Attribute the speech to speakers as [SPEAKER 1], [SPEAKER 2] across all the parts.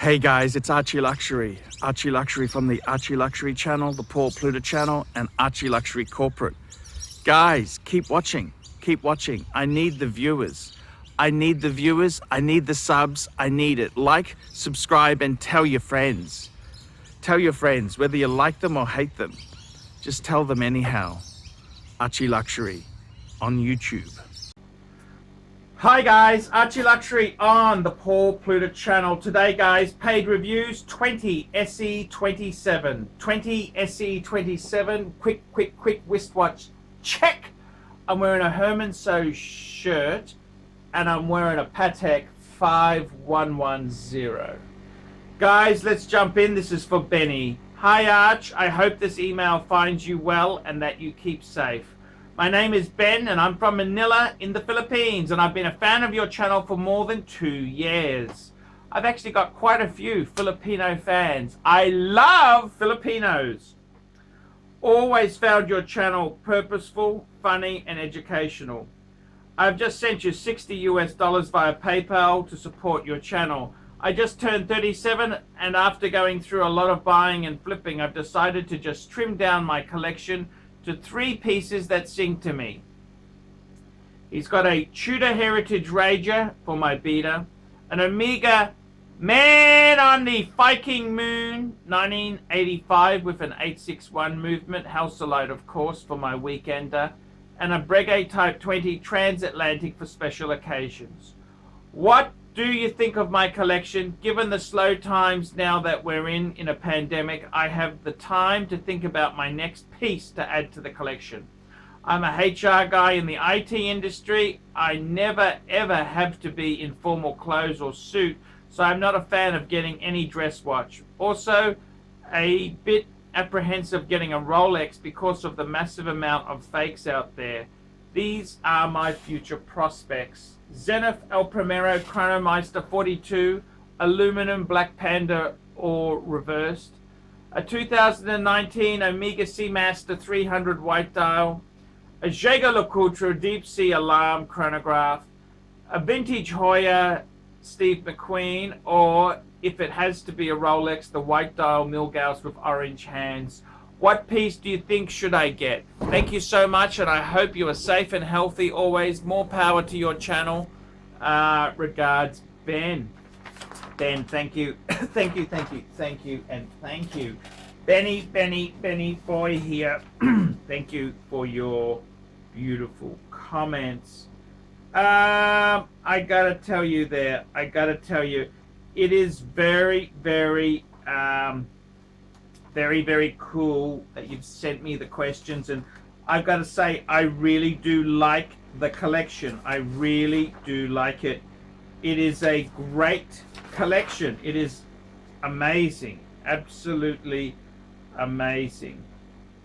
[SPEAKER 1] Hey guys, it's Archie Luxury. Archie Luxury from the Archie Luxury channel, the Paul Pluta channel, and Archie Luxury Corporate. Guys, keep watching. Keep watching. I need the viewers. I need the viewers. I need the subs. I need it. Like, subscribe, and tell your friends. Tell your friends, whether you like them or hate them. Just tell them anyhow. Archie Luxury on YouTube. Hi guys, Archie Luxury on the Paul Pluta channel. Today guys, paid reviews 20 SE27. 20 SE27, quick wristwatch check. I'm wearing a Herman So shirt and I'm wearing a Patek 5110. Guys, let's jump in. This is for Benny. Hi Arch, I hope this email finds you well and that you keep safe. My name is Ben and I'm from Manila in the Philippines, and I've been a fan of your channel for more than 2 years. I've actually got quite a few Filipino fans. I love Filipinos. Always found your channel purposeful, funny and educational. I've just sent you $60 via PayPal to support your channel. I just turned 37 and after going through a lot of buying and flipping, I've decided to just trim down my collection to 3 pieces that sing to me. He's got a Tudor Heritage Ranger for my beater, an Omega Man on the Viking Moon 1985 with an 861 movement, Halcyon of course for my weekender, and a Breguet Type 20 Transatlantic for special occasions. What do you think of my collection? Given the slow times now that we're in a pandemic, I have the time to think about my next piece to add to the collection. I'm a HR guy in the IT industry. I never ever have to be in formal clothes or suit, so I'm not a fan of getting any dress watch. Also, a bit apprehensive getting a Rolex because of the massive amount of fakes out there. These are my future prospects. Zenith El Primero Chronomeister 42, aluminum Black Panda or reversed, a 2019 Omega Seamaster 300 white dial, a Jaeger-LeCoultre deep sea alarm chronograph, a vintage Hoya Steve McQueen, or if it has to be a Rolex, the white dial Milgauss with orange hands. What piece do you think should I get? Thank you so much, and I hope you are safe and healthy always. More power to your channel. Regards, Ben. Ben, thank you. thank you, and thank you. Benny boy here. Thank you for your beautiful comments. I gotta tell you it is very cool that you've sent me the questions, and I've got to say I really do like the collection. I really do like it. It is a great collection. It is amazing, absolutely amazing.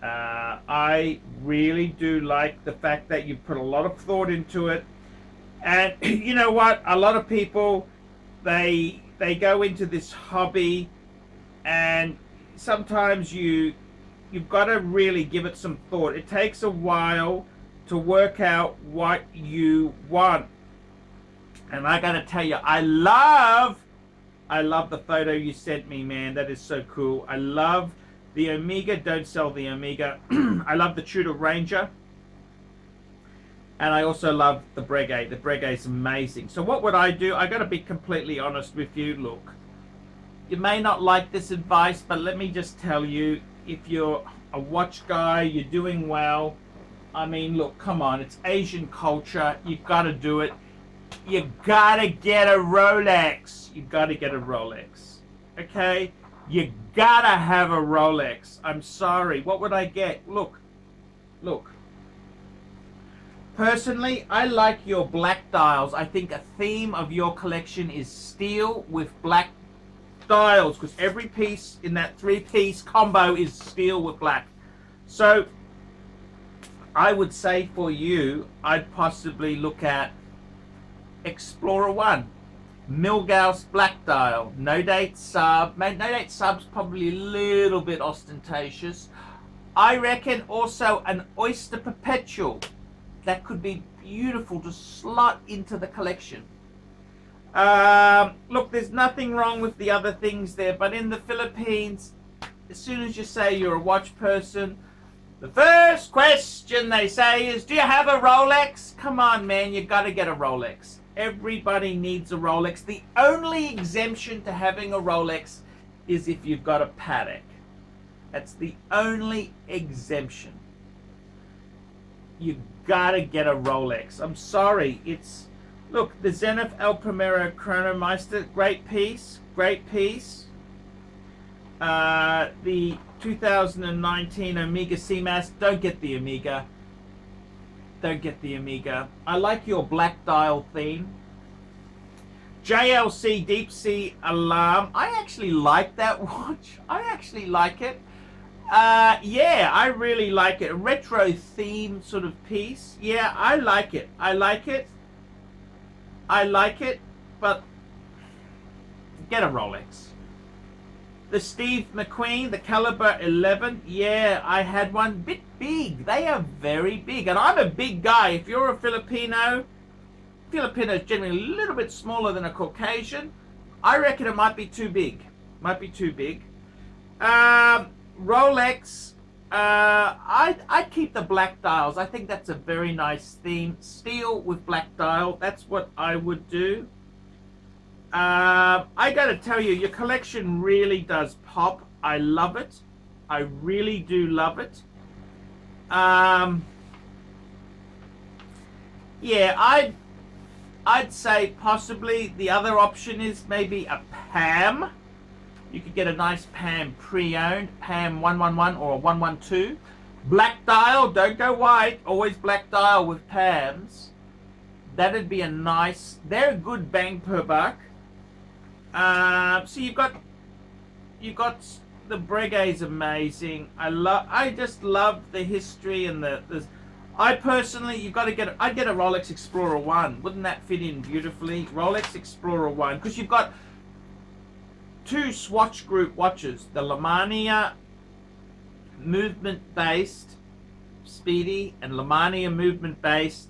[SPEAKER 1] I really do like the fact that you put a lot of thought into it, and you know what, a lot of people they go into this hobby and sometimes you've got to really give it some thought. It takes a while to work out what you want. And I gotta tell you, I love the photo you sent me, man. That is so cool. I love the Omega. Don't sell the Omega. I love the Tudor Ranger. And I also love the Breguet. The Breguet is amazing. So what would I do? I gotta be completely honest with you. Look, you may not like this advice, but let me just tell you, if you're a watch guy, you're doing well. I mean, look, come on, it's Asian culture. You've got to do it. You got to get a Rolex. You got to get a Rolex. Okay? You got to have a Rolex. I'm sorry. What would I get? Look. Personally, I like your black dials. I think a theme of your collection is steel with black dials, because every piece in that 3-piece combo is steel with black. So I would say for you, I'd possibly look at Explorer 1, Milgauss black dial, no date sub. No date sub's probably a little bit ostentatious. I reckon also an Oyster Perpetual. That could be beautiful to slot into the collection. Look, there's nothing wrong with the other things there, but in the Philippines, as soon as you say you're a watch person, the first question they say is, do you have a Rolex? Come on, man, you got to get a Rolex. Everybody needs a Rolex. The only exemption to having a Rolex is if you've got a Patek. That's the only exemption. You got to get a Rolex. I'm sorry, it's... Look, the Zenith El Primero Chronomeister, great piece, great piece. The 2019 Omega Seamaster, don't get the Omega. Don't get the Omega. I like your black dial theme. JLC Deep Sea Alarm, I actually like that watch. I actually like it. Yeah, I really like it. A retro theme sort of piece. Yeah, I like it. I like it. I like it, but get a Rolex. The Steve McQueen, the Caliber 11, yeah, I had one. Bit big. They are very big, and I'm a big guy. If you're a Filipino, Filipino is generally a little bit smaller than a Caucasian. I reckon it might be too big. Might be too big. Rolex. I'd keep the black dials. I think that's a very nice theme. Steel with black dial. That's what I would do. I gotta tell you, your collection really does pop. I love it. I really do love it. Yeah, I'd say possibly the other option is maybe a PAM. You could get a nice PAM pre-owned, PAM 111 or 112. Black dial, don't go white, always black dial with PAMs. That'd be a nice, they're a good bang per buck. So you've got the Breguet's amazing. I just love the history and the I personally, I'd get a Rolex Explorer 1. Wouldn't that fit in beautifully? Rolex Explorer 1, because you've got two Swatch Group watches, the Lemania movement-based Speedy and Lemania movement-based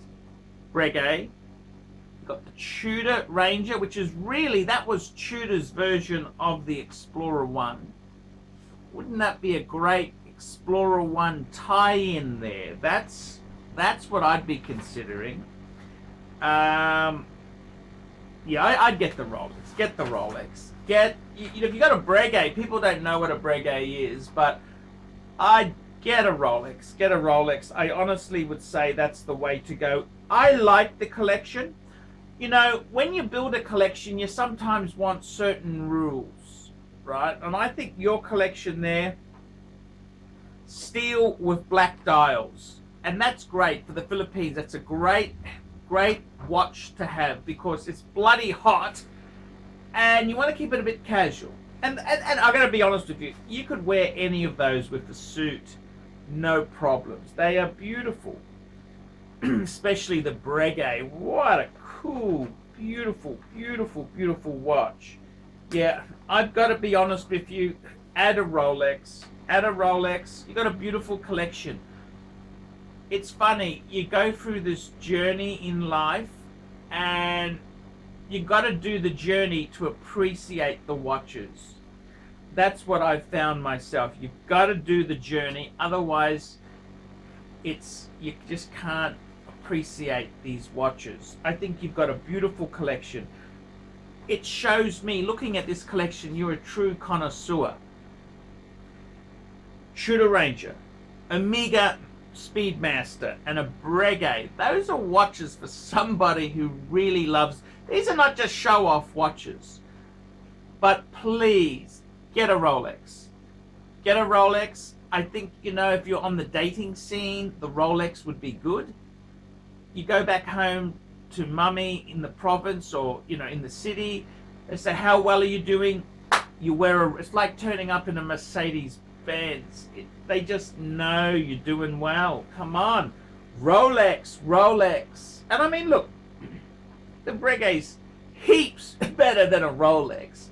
[SPEAKER 1] Breguet. You've got the Tudor Ranger, which is really, that was Tudor's version of the Explorer 1. Wouldn't that be a great Explorer 1 tie-in there? That's what I'd be considering. Yeah, I'd get the Rolex. Get the Rolex. If you got a Breguet, people don't know what a Breguet is, but I'd get a Rolex. Get a Rolex. I honestly would say that's the way to go. I like the collection. You know, when you build a collection, you sometimes want certain rules, right? And I think your collection there, steel with black dials, and that's great for the Philippines. That's a great watch to have because it's bloody hot. And you want to keep it a bit casual. And I'm going to be honest with you, you could wear any of those with a suit, no problems. They are beautiful. Especially the Breguet. What a cool, beautiful, beautiful, beautiful watch. Yeah, I've got to be honest with you, add a Rolex. You got a beautiful collection. It's funny, you go through this journey in life and you got to do the journey to appreciate the watches. That's what I've found myself. You've got to do the journey, otherwise you just can't appreciate these watches. I think you've got a beautiful collection. It shows me, looking at this collection, you're a true connoisseur. Tudor Ranger, Omega Speedmaster, and a Breguet. Those are watches for somebody who really loves. These are not just show-off watches. But please, get a Rolex. Get a Rolex. I think, if you're on the dating scene, the Rolex would be good. You go back home to mummy in the province or, in the city. They say, how well are you doing? You wear it's like turning up in a Mercedes Benz. They just know you're doing well. Come on. Rolex. And I mean, look, the Breguet's heaps better than a Rolex,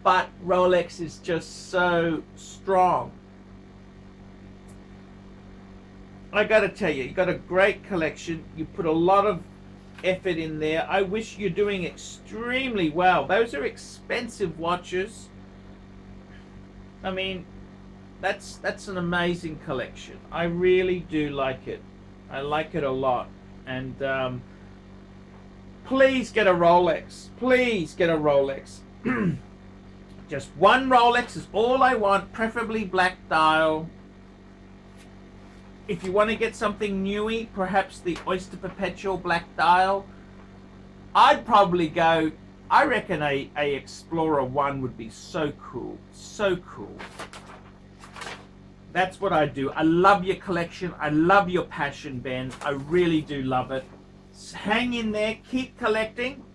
[SPEAKER 1] but Rolex is just so strong. I gotta tell you, you got a great collection. You put a lot of effort in there. I wish you're doing extremely well. Those are expensive watches. I mean, that's an amazing collection. I really do like it. I like it a lot. And please get a Rolex. Please get a Rolex. Just one Rolex is all I want, preferably black dial. If you want to get something newy, perhaps the Oyster Perpetual black dial. I'd probably go, I reckon a Explorer 1 would be so cool. So cool. That's what I do. I love your collection. I love your passion, Ben. I really do love it. Hang in there. Keep collecting.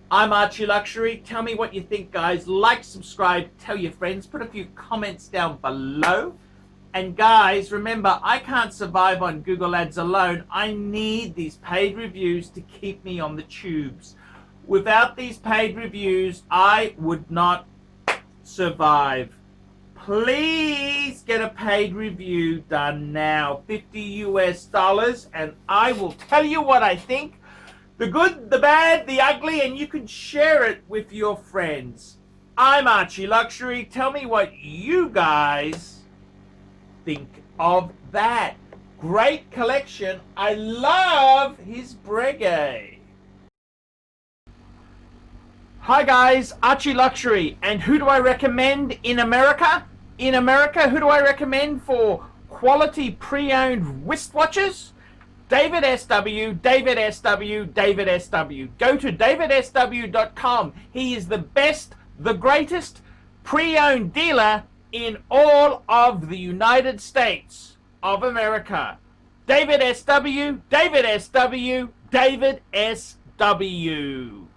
[SPEAKER 1] I'm Archie Luxury. Tell me what you think, guys. Like, subscribe, tell your friends. Put a few comments down below. And guys, remember, I can't survive on Google Ads alone. I need these paid reviews to keep me on the tubes. Without these paid reviews, I would not survive. Please get a paid review done now. $50 US, and I will tell you what I think. The good, the bad, the ugly, and you can share it with your friends. I'm Archie Luxury. Tell me what you guys think of that. Great collection. I love his Breguet. Hi guys, Archie Luxury. And who do I recommend in America? In America, who do I recommend for quality pre-owned wristwatches? David SW, David SW, David SW. Go to davidsw.com. He is the best, the greatest pre-owned dealer in all of the United States of America. David SW, David SW, David SW.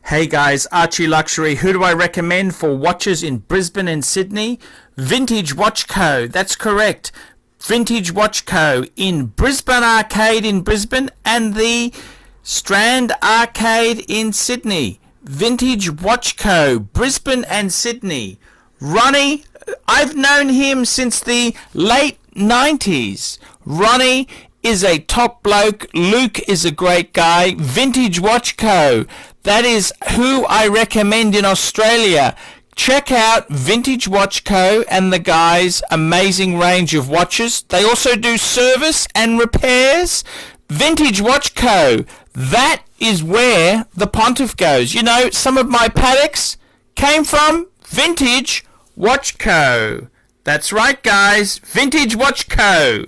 [SPEAKER 1] Hey guys, Archie Luxury. Who do I recommend for watches in Brisbane and Sydney? Vintage Watch Co. That's correct. Vintage Watch Co. in Brisbane Arcade in Brisbane and the Strand Arcade in Sydney. Vintage Watch Co. Brisbane and Sydney. Ronnie, I've known him since the late 90s. Ronnie is a top bloke. Luke is a great guy. Vintage Watch Co. That is who I recommend in Australia. Check out Vintage Watch Co. and the guys' amazing range of watches. They also do service and repairs. Vintage Watch Co. That is where the Pontiff goes. You know, some of my Pateks came from Vintage Watch Co. That's right, guys. Vintage Watch Co.